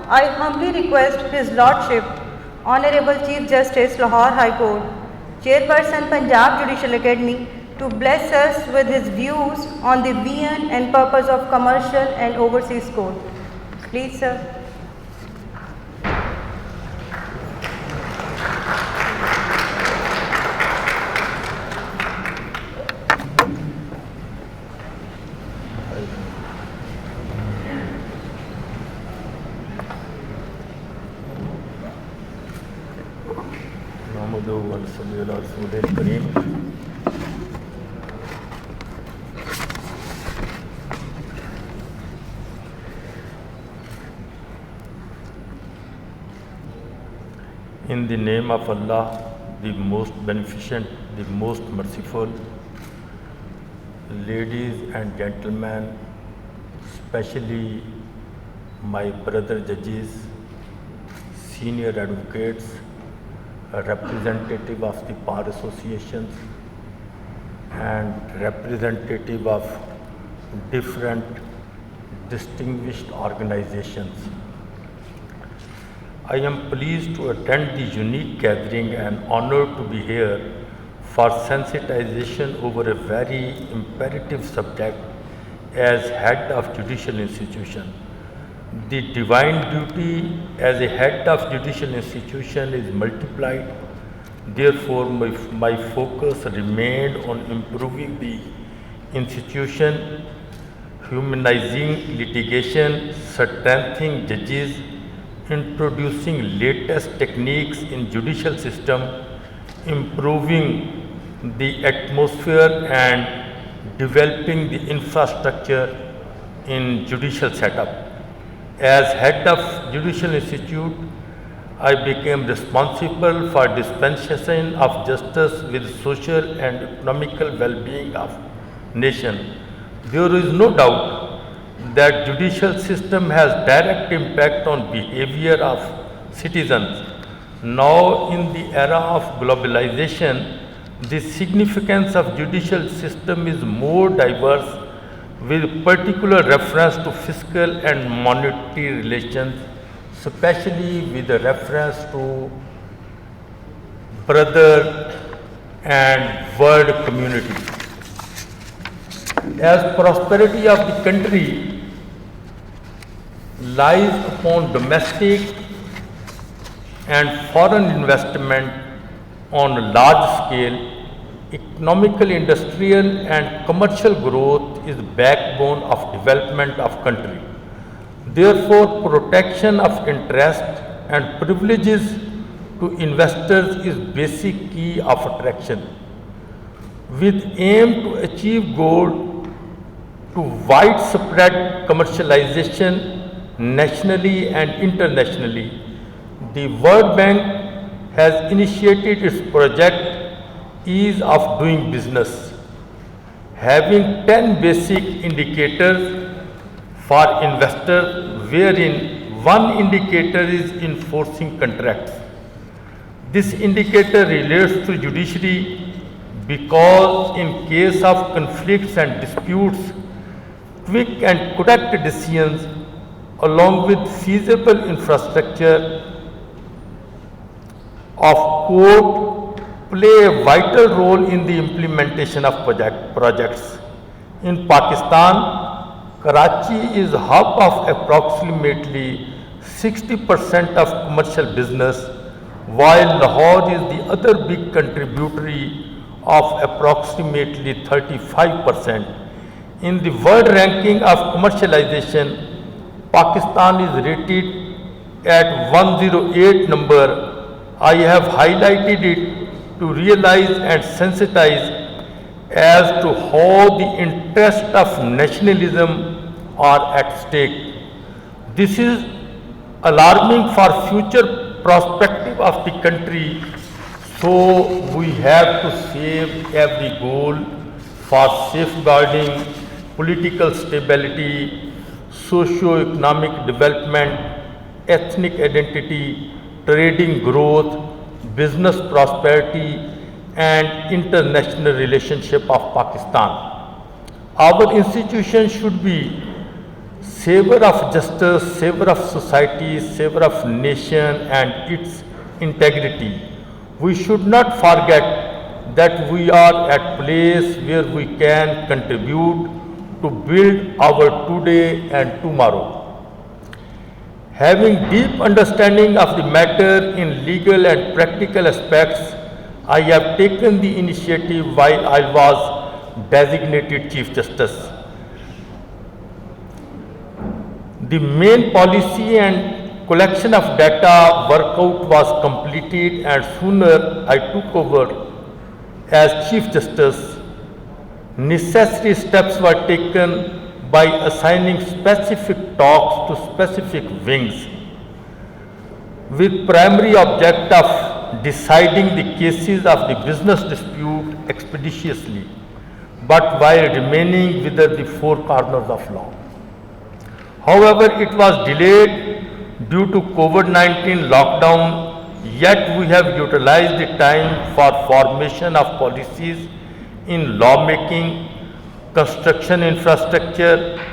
I humbly request His Lordship, Honorable Chief Justice, Lahore High Court, Chairperson Punjab Judicial Academy, to bless us with his views on the vision and purpose of commercial and overseas court. Please, sir. In the name of Allah, the most beneficent, the most merciful, ladies and gentlemen, especially my brother judges, senior advocates, representative of the bar associations and representative of different distinguished organizations. I am pleased to attend the unique gathering and honored to be here for sensitization over a very imperative subject as head of judicial institution. The divine duty as a head of judicial institution is multiplied. Therefore, my focus remained on improving the institution, humanizing litigation, strengthening judges, introducing latest techniques in judicial system, improving the atmosphere and developing the infrastructure in judicial setup. As head of Judicial Institute, I became responsible for dispensation of justice with social and economical well-being of nation. There is no doubt that judicial system has direct impact on behavior of citizens. Now in the era of globalization, the significance of judicial system is more diverse with particular reference to fiscal and monetary relations, especially with a reference to brother and world community. As prosperity of the country lies upon domestic and foreign investment on a large scale, economical, industrial and commercial growth is backbone of development of country. Therefore, protection of interest and privileges to investors is basic key of attraction. With aim to achieve goal to widespread commercialization nationally and internationally, the World Bank has initiated its project Ease of Doing Business, having 10 basic indicators for investors, wherein one indicator is enforcing contracts. This indicator relates to judiciary because in case of conflicts and disputes, quick and correct decisions along with feasible infrastructure of court play a vital role in the implementation of projects. In Pakistan, Karachi is hub of approximately 60% of commercial business, while Lahore is the other big contributory of approximately 35%. In the world ranking of commercialization, Pakistan is rated at 108 number. I have highlighted it to realize and sensitize as to how the interests of nationalism are at stake. This is alarming for future perspective of the country, so we have to save every goal for safeguarding political stability, socio-economic development, ethnic identity, trading growth, business prosperity and international relationship of Pakistan. Our institution should be savor of justice, savor of society, savor of nation and its integrity. We should not forget that we are at place where we can contribute to build our today and tomorrow. Having deep understanding of the matter in legal and practical aspects, I have taken the initiative while I was designated Chief Justice. The main policy and collection of data workout was completed, and sooner I took over as Chief Justice, necessary steps were taken by assigning specific talks to specific wings with primary object of deciding the cases of the business dispute expeditiously, but while remaining within the four corners of law. However, it was delayed due to COVID-19 lockdown, yet we have utilized the time for formation of policies in lawmaking, construction infrastructure,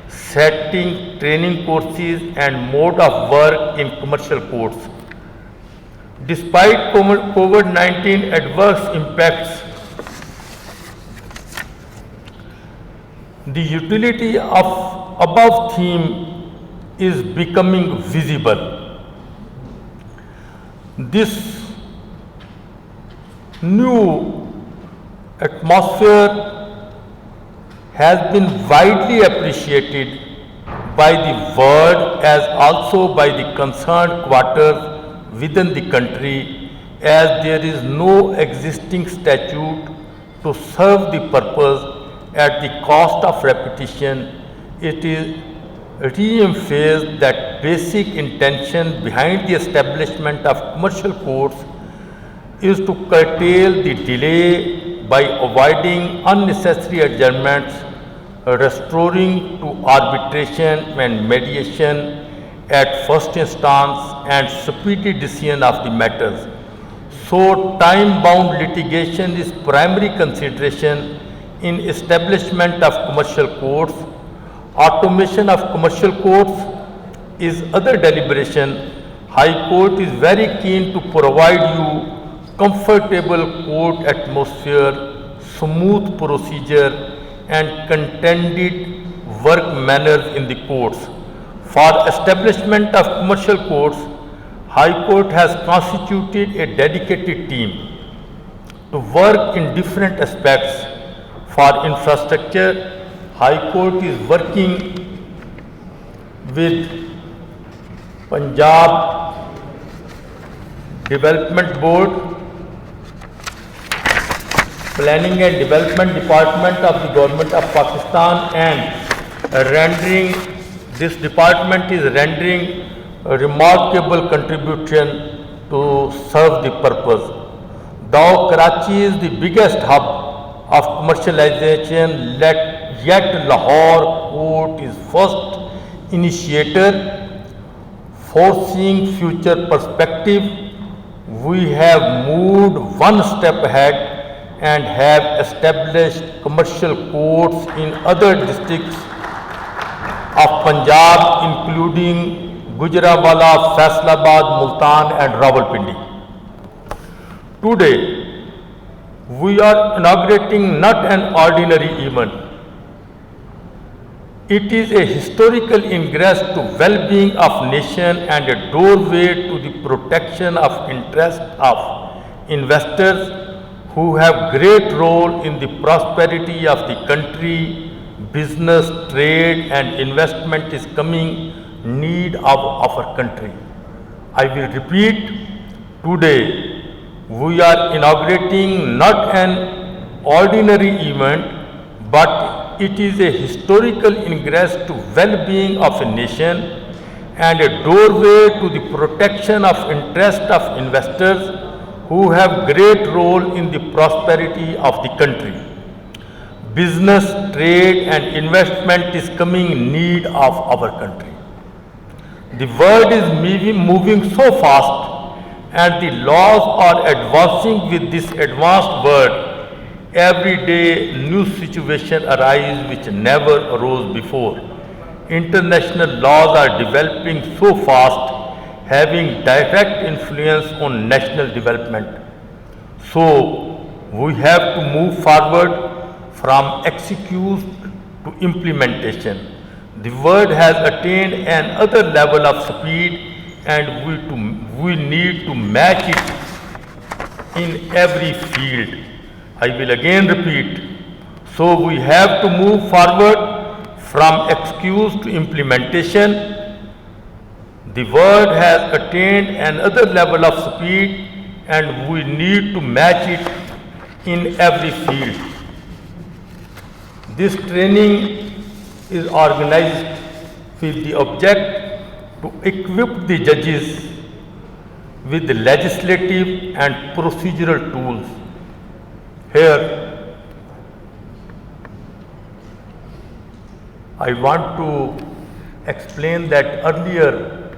setting training courses and mode of work in commercial courts. Despite COVID-19 adverse impacts, the utility of above theme is becoming visible. This new atmosphere has been widely appreciated by the world as also by the concerned quarters within the country, as there is no existing statute to serve the purpose at the cost of repetition. It is re-emphasized that basic intention behind the establishment of commercial courts is to curtail the delay by avoiding unnecessary adjournments, restoring to arbitration and mediation at first instance and speedy decision of the matters. So time-bound litigation is primary consideration in establishment of commercial courts. Automation of commercial courts is other deliberation. High Court is very keen to provide you comfortable court atmosphere, smooth procedure and contented work manners in the courts. For establishment of commercial courts, High Court has constituted a dedicated team to work in different aspects. For infrastructure, High Court is working with Punjab Development Board, Planning and Development Department of the Government of Pakistan, and this department is rendering a remarkable contribution to serve the purpose. Though Karachi is the biggest hub of commercialization, yet Lahore Court is first initiator. Foreseeing future perspective, we have moved one step ahead and have established commercial courts in other districts of Punjab, including Gujranwala, Faisalabad, Multan and Rawalpindi. Today, we are inaugurating not an ordinary event. It is a historical ingress to well-being of nation and a doorway to the protection of interests of investors who have great role in the prosperity of the country. Business, trade and investment is coming need of our country. I will repeat, today we are inaugurating not an ordinary event, but it is a historical ingress to well-being of a nation and a doorway to the protection of interest of investors who have great role in the prosperity of the country. Business, trade and investment is coming need of our country. The world is moving so fast and the laws are advancing with this advanced world. Every day new situation arise which never arose before. international laws are developing so fast, having direct influence on national development. So, we have to move forward from execution to implementation. The world has attained another level of speed and we need to match it in every field. I will again repeat. So we have to move forward from excuse to implementation. The world has attained another level of speed and we need to match it in every field. This training is organized with the object to equip the judges with the legislative and procedural tools. Here, I want to explain that earlier,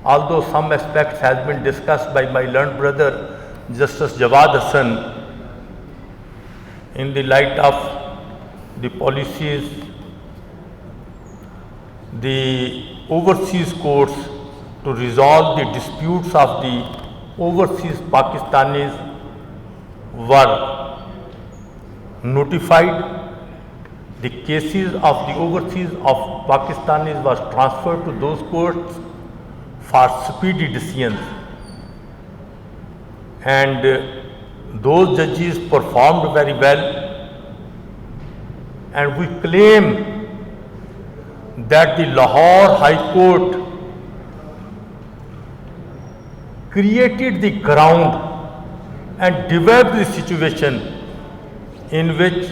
although some aspects has been discussed by my learned brother, Justice Jawad Hassan, in the light of the policies, the overseas courts to resolve the disputes of the overseas Pakistanis were notified. The cases of the overseas of Pakistanis was transferred to those courts for speedy decisions, and those judges performed very well, and we claim that the Lahore High Court created the ground and developed the situation in which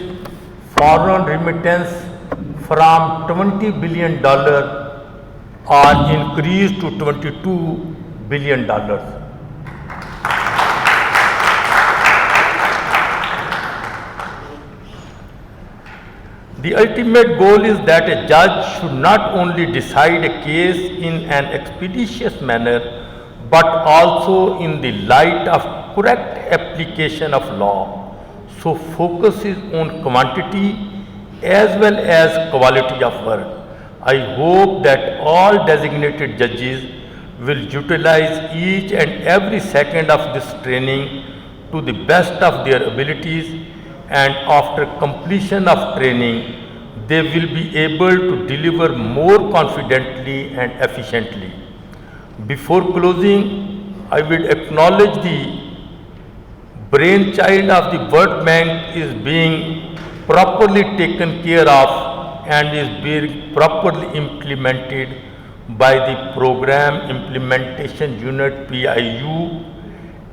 foreign remittance from $20 billion are increased to $22 billion. The ultimate goal is that a judge should not only decide a case in an expeditious manner, but also in the light of correct application of law. So focus is on quantity as well as quality of work. I hope that all designated judges will utilize each and every second of this training to the best of their abilities, and after completion of training, they will be able to deliver more confidently and efficiently. Before closing, I will acknowledge the brainchild of the World Bank is being properly taken care of and is being properly implemented by the Program Implementation Unit PIU.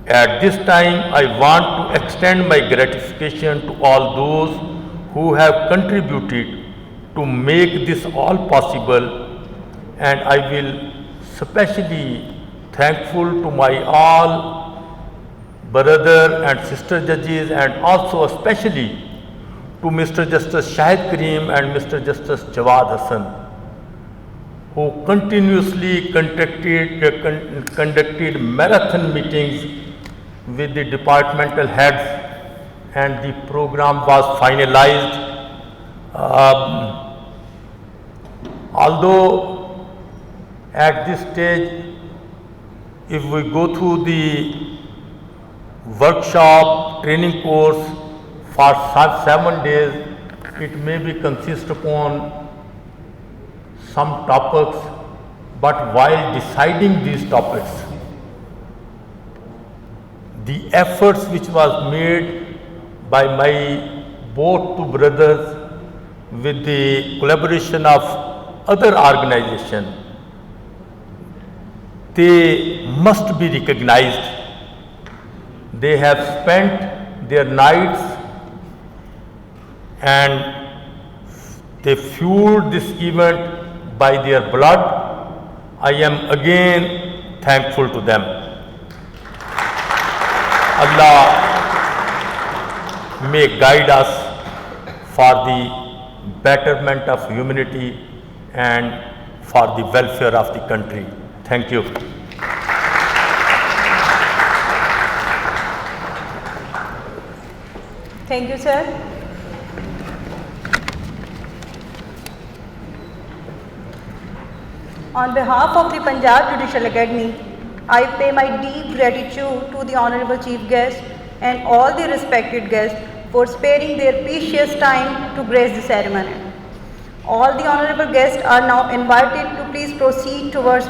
At this time, I want to extend my gratification to all those who have contributed to make this all possible, and I will especially thankful to my all brother and sister judges, and also especially to Mr. Justice Shahid Kareem and Mr. Justice Jawad Hassan, who continuously conducted marathon meetings with the departmental heads, and the program was finalized. Although at this stage, if we go through the workshop training course for 7 days, it may be consist upon some topics, but while deciding these topics, the efforts which was made by my both two brothers with the collaboration of other organizations, they must be recognized. They have spent their nights and they fueled this event by their blood. I am again thankful to them. Allah may guide us for the betterment of humanity and for the welfare of the country. Thank you. Thank you, sir. On behalf of the Punjab Judicial Academy, I pay my deep gratitude to the Honorable Chief Guest and all the respected guests for sparing their precious time to grace the ceremony. All the honorable guests are now invited to please proceed towards